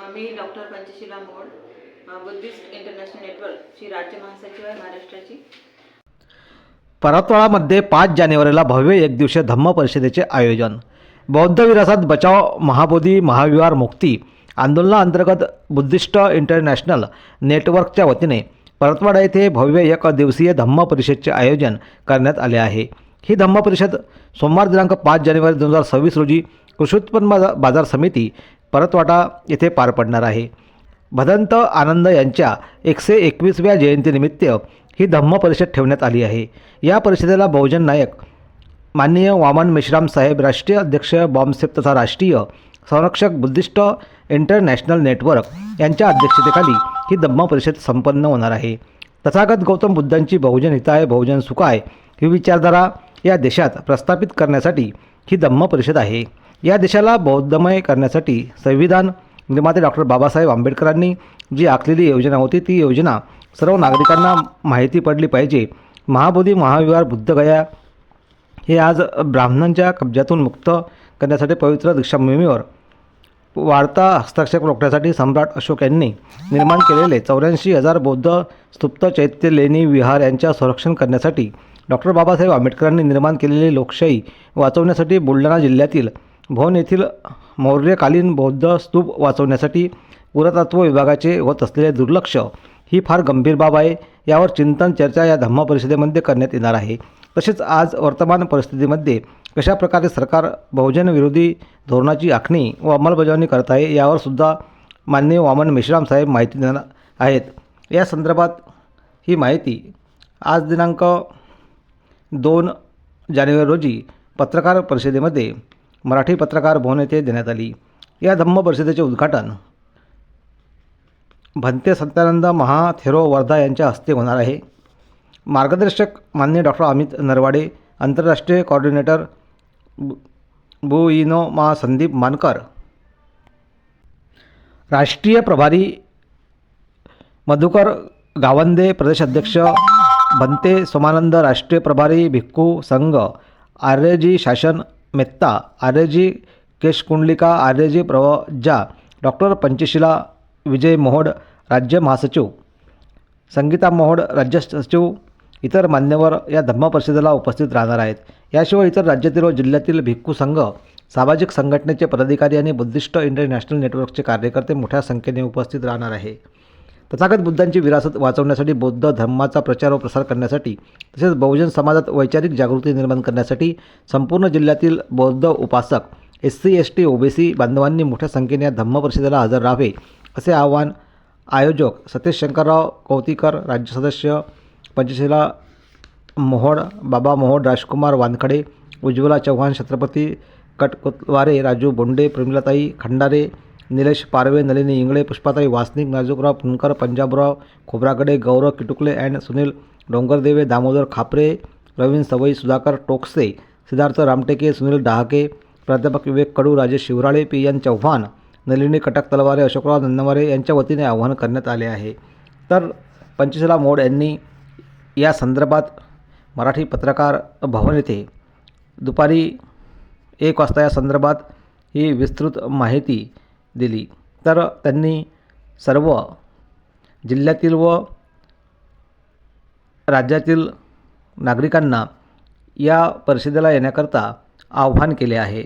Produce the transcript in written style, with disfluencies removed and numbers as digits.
मी doctor Panchsheela मोड, Buddhist international नेटवर्कची राज्य महासचिव आहे महाराष्ट्राची. परतवाडामध्ये 5 जानेवारीला भव्य एकदिवसीय धम्म परिषदेचे आयोजन. बौद्ध विरासत बचाव महाबोधी महाविहार मुक्ती आंदोलनाअंतर्गत बुद्धिस्ट इंटरनॅशनल नेटवर्कच्या वतीने परतवाडा येथे भव्य एक दिवसीय धम्म परिषदेचे आयोजन करण्यात आले आहे. ही धम्म परिषद सोमवार दिनांक 5 जानेवारी 2026 रोजी कृषी उत्पन्न बाजार समिती परतवाडा येथे पार पडणार आहे. भदंत आनंद यांच्या 121व्या जयंतीनिमित्त ही धम्म परिषद ठेवण्यात आली आहे. या परिषदेला बहुजन नायक माननीय वामन मेश्राम साहेब, राष्ट्रीय अध्यक्ष बॉम्बसेप तथा राष्ट्रीय संरक्षक बुद्धिस्ट इंटरनॅशनल नेटवर्क यांच्या अध्यक्षतेखाली ही धम्म परिषद संपन्न होणार आहे. तथागत गौतम बुद्धांची बहुजन हिताय बहुजन सुखाय ही विचारधारा या देशात प्रस्थापित करण्यासाठी ही धम्म परिषद आहे. या देशाला बौद्धमय करण्यासाठी संविधान निर्माते डॉक्टर बाबासाहेब आंबेडकरांनी जी आखलेली योजना होती ती योजना सर्व नागरिकांना माहिती पडली पाहिजे. महाबोधी महाविहार बुद्धगया हे आज ब्राह्मणांच्या कब्जातून मुक्त करण्यासाठी पवित्र दीक्षा मोहिमेवर वाढता हस्तक्षेप रोखण्यासाठी सम्राट अशोक यांनी निर्माण केलेले 84,000 बौद्ध स्तूप चैत्य लेणी विहार यांच्या संरक्षण करण्यासाठी डॉक्टर बाबासाहेब आंबेडकरांनी निर्माण केलेली लोकशाही वाचवण्यासाठी बुलढाणा जिल्ह्यातील भोन येथील मौर्यकालीन बौद्ध स्तूप वाचवण्यासाठी पुरातत्व विभागाचे होत असलेले दुर्लक्ष ही फार गंभीर बाब आहे. यावर चिंतन चर्चा या धम्म परिषदेमध्ये करण्यात येणार आहे. तसेच आज वर्तमान परिस्थितीमध्ये कशा प्रकारे सरकार बहुजन विरोधी धोरणाची आखणी व अंमलबजावणी करत आहे यावर सुद्धा माननीय वामन मेश्राम साहेब माहिती देणार आहेत. या संदर्भात ही माहिती आज दिनांक 2 जानेवारी रोजी पत्रकार परिषदेमध्ये मराठी पत्रकार भवन येथे देण्यात आली. या धम्म परिषदेचे उद्घाटन भंते सत्यानंद महाथेरो वर्धा यांच्या हस्ते होणार आहे. मार्गदर्शक माननीय डॉक्टर अमित नरवाडे, आंतरराष्ट्रीय कोऑर्डिनेटर बुइनो मा संदीप मानकर, राष्ट्रीय प्रभारी मधुकर गावंदे, प्रदेश अध्यक्ष भंते सोमानंद, राष्ट्रीय प्रभारी भिक्खू संघ आर्यजी शासन मेत्ता, आर्यजी केशकुंडलिका, आर्यजी प्रवजा, डॉक्टर पंचशीला विजय मोहोड, राज्य महासचिव संगीता मोहोड, राज्य सचिव इतर मान्यवर या धम्म परिषदेला उपस्थित राहणार आहेत. याशिवाय इतर राज्यातील व जिल्ह्यातील भिक्खू संघ, सामाजिक संघटनेचे पदाधिकारी आणि बुद्धिस्ट इंटरनॅशनल नेटवर्कचे कार्यकर्ते मोठ्या संख्येने उपस्थित राहणार आहे. तथागत बुद्धांची विरासत वाचवण्यासाठी, बौद्ध धर्माचा प्रचार व प्रसार करण्यासाठी तसेच बहुजन समाजात वैचारिक जागृती निर्माण करण्यासाठी संपूर्ण जिल्ह्यातील बौद्ध उपासक, SC ST OBC बांधवांनी मोठ्या संख्येने या धम्म परिषदेला हजर राहावे असे आवाहन आयोजक सतीश शंकरराव कौतिकर, राज्य सदस्य पंचशीला मोहोड, बाबा मोहोड, राजकुमार वानखडे, उज्ज्वला चव्हाण, छत्रपती कटकोतवारे, राजू बोंडे, प्रमिलाताई खंडारे, निलेश पारवे, नलिनी इंगळे, पुष्पाताई वासनिक, नाजूकराव पुणकर, पंजाबराव खोब्रागडे, गौरव किटुकले अँड सुनील डोंगरदेवे, दामोदर खापरे, प्रवीण सवई, सुधाकर टोकसे, सिद्धार्थ रामटेके, सुनील डहाके, प्राध्यापक विवेक कडू, राजेश शिवराळे, PN चव्हाण, नलिनी कटक तलवारे, अशोकराव नंदवारे यांच्या वतीने आवाहन करण्यात आले आहे. तर पंचशीला मोड यांनी या संदर्भात मराठी पत्रकार भवन येथे दुपारी 1 वाजता या संदर्भात ही विस्तृत माहिती दिली. तर त्यांनी सर्व जिल्ह्यातील व राज्यातील नागरिकांना या परिषदेला येण्याकरता आवाहन केले आहे.